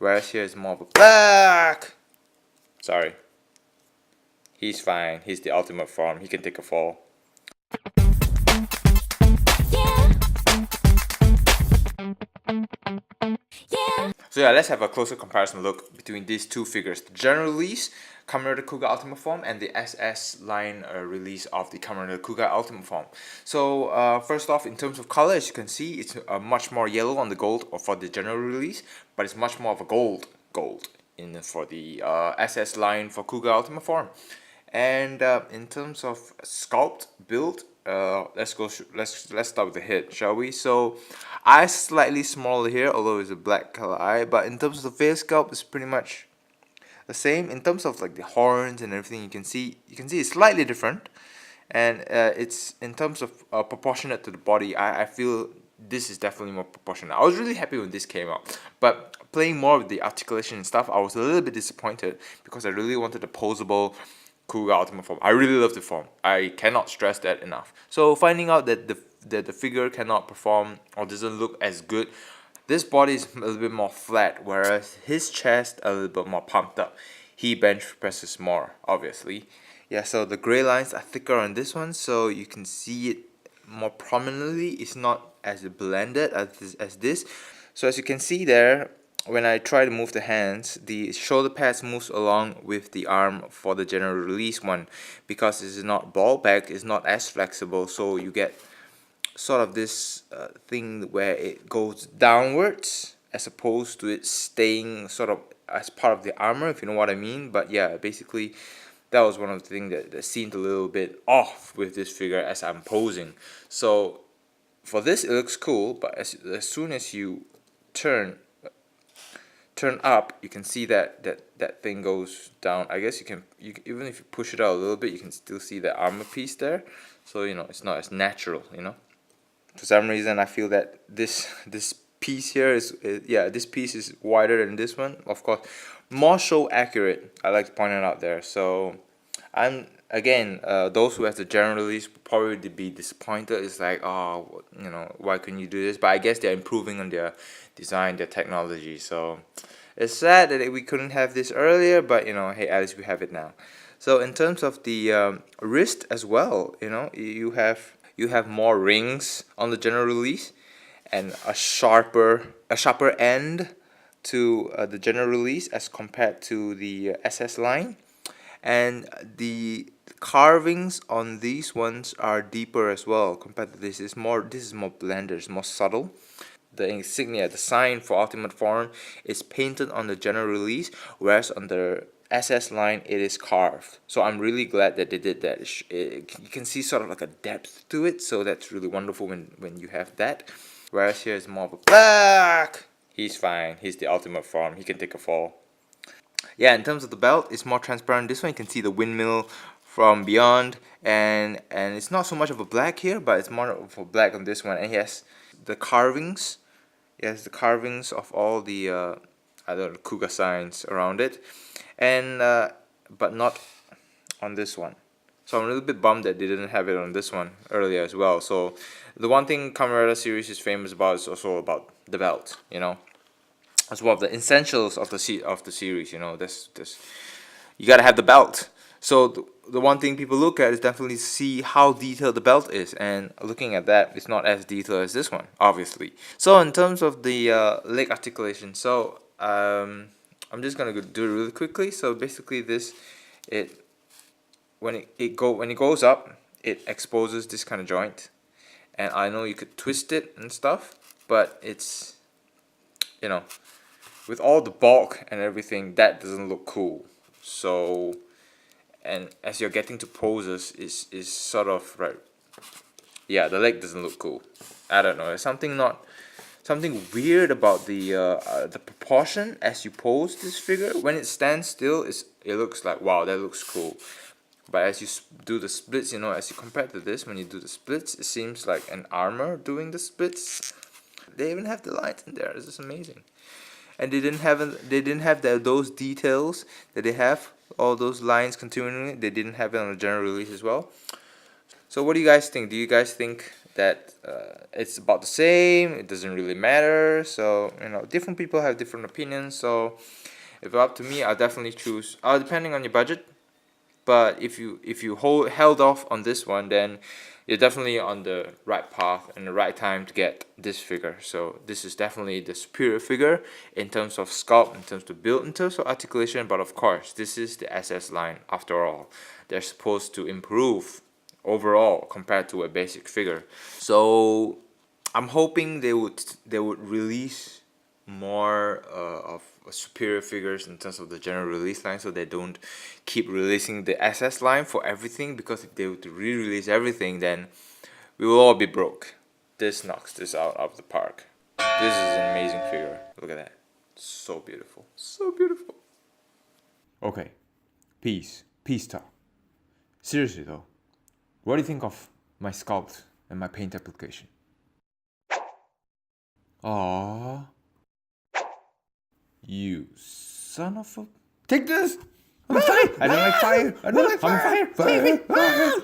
whereas here is more of a black. Sorry. He's fine. He's the ultimate form. He can take a fall. So yeah, let's have a closer comparison look between these two figures. The general release Kamen Rider Kuuga Ultimate Form and the SS line release of the Kamen Rider Kuuga Ultimate Form. So first off, in terms of color, as you can see, it's much more yellow on the gold for the general release, but it's much more of a gold for the SS line for Kuuga Ultimate Form. And in terms of sculpt build, let's start with the head, shall we? So eyes slightly smaller here, although it's a black color eye, but in terms of the face sculpt, it's pretty much the same. In terms of like the horns and everything, you can see it's slightly different, and it's in terms of proportionate to the body. I feel this is definitely more proportionate. I was really happy when this came out, but playing more with the articulation and stuff, I was a little bit disappointed because I really wanted a posable Kuuga Ultimate Form. I really love the form. I cannot stress that enough. So finding out that the figure cannot perform or doesn't look as good, this body is a little bit more flat, whereas his chest a little bit more pumped up. He bench presses more, obviously. Yeah, so the gray lines are thicker on this one, so you can see it more prominently. It's not as blended as this. So as you can see there, when I try to move the hands, the shoulder pads moves along with the arm for the general release one, because it's not ball back, it's not as flexible, so you get sort of this thing where it goes downwards as opposed to it staying sort of as part of the armor, if you know what I mean. But yeah, basically that was one of the things that seemed a little bit off with this figure as I'm posing. So for this it looks cool, but as soon as you turn up, you can see that thing goes down. I guess you can even if you push it out a little bit, you can still see the armor piece there. So you know, it's not as natural, you know. For some reason I feel that this piece here is this piece is wider than this one. Of course, more show accurate, I like to point it out there. So I'm again, those who have the general release will probably be disappointed. It's like, oh, you know, why couldn't you do this? But I guess they're improving on their design, their technology. So it's sad that we couldn't have this earlier, but you know, hey, at least we have it now. So in terms of the wrist as well, you know, you have more rings on the general release and a sharper end to the general release as compared to the SS line, and the carvings on these ones are deeper as well compared to this. This is more blended, it's more subtle. The insignia, the sign for Ultimate Form, is painted on the general release, whereas on the SS line it is carved. So I'm really glad that they did that. You can see sort of like a depth to it, so that's really wonderful when you have that. Whereas here is more of a black. He's fine. He's the Ultimate Form. He can take a fall. Yeah, in terms of the belt, it's more transparent. This one you can see the windmill from beyond, and it's not so much of a black here, but it's more of a black on this one. And he has the carvings. He has the carvings of all the Kuuga signs around it, and but not on this one. So I'm a little bit bummed that they didn't have it on this one earlier as well. So the one thing Kamen Rider series is famous about is also about the belt, you know. As one of the essentials of the series, you know, this you gotta have the belt. So the one thing people look at is definitely see how detailed the belt is, and looking at that, it's not as detailed as this one, obviously. So in terms of the leg articulation, so I'm just gonna do it really quickly. So basically, when it goes up, it exposes this kind of joint, and I know you could twist it and stuff, but it's, you know, with all the bulk and everything, that doesn't look cool. So, and as you're getting to poses, is sort of right. Yeah, the leg doesn't look cool. I don't know. There's something weird about the proportion as you pose this figure. When it stands still, it looks like, wow, that looks cool. But as you do the splits, you know, as you compare to this, when you do the splits, it seems like an armor doing the splits. They even have the lines in there. This is amazing. And they didn't have those details that they have, all those lines continuing. They didn't have it on the general release as well. So what do you guys think? Do you guys think that it's about the same, it doesn't really matter. So, you know, different people have different opinions. So if it's up to me, I'll definitely choose, depending on your budget. But if you held off on this one, then you're definitely on the right path and the right time to get this figure. So this is definitely the superior figure in terms of sculpt, in terms of build, in terms of articulation. But of course, this is the SS line after all. They're supposed to improve overall compared to a basic figure. So I'm hoping they would release more of superior figures in terms of the general release line, so they don't keep releasing the SS line for everything, because if they were to re-release everything, then we will all be broke. This knocks this out of the park. This is an amazing figure. Look at that. So beautiful. So beautiful. Okay. Peace talk. Seriously though, what do you think of my sculpt and my paint application? Aww. You son of a... Take this! I'm on fire! I don't like fire! I don't like fire! Fire!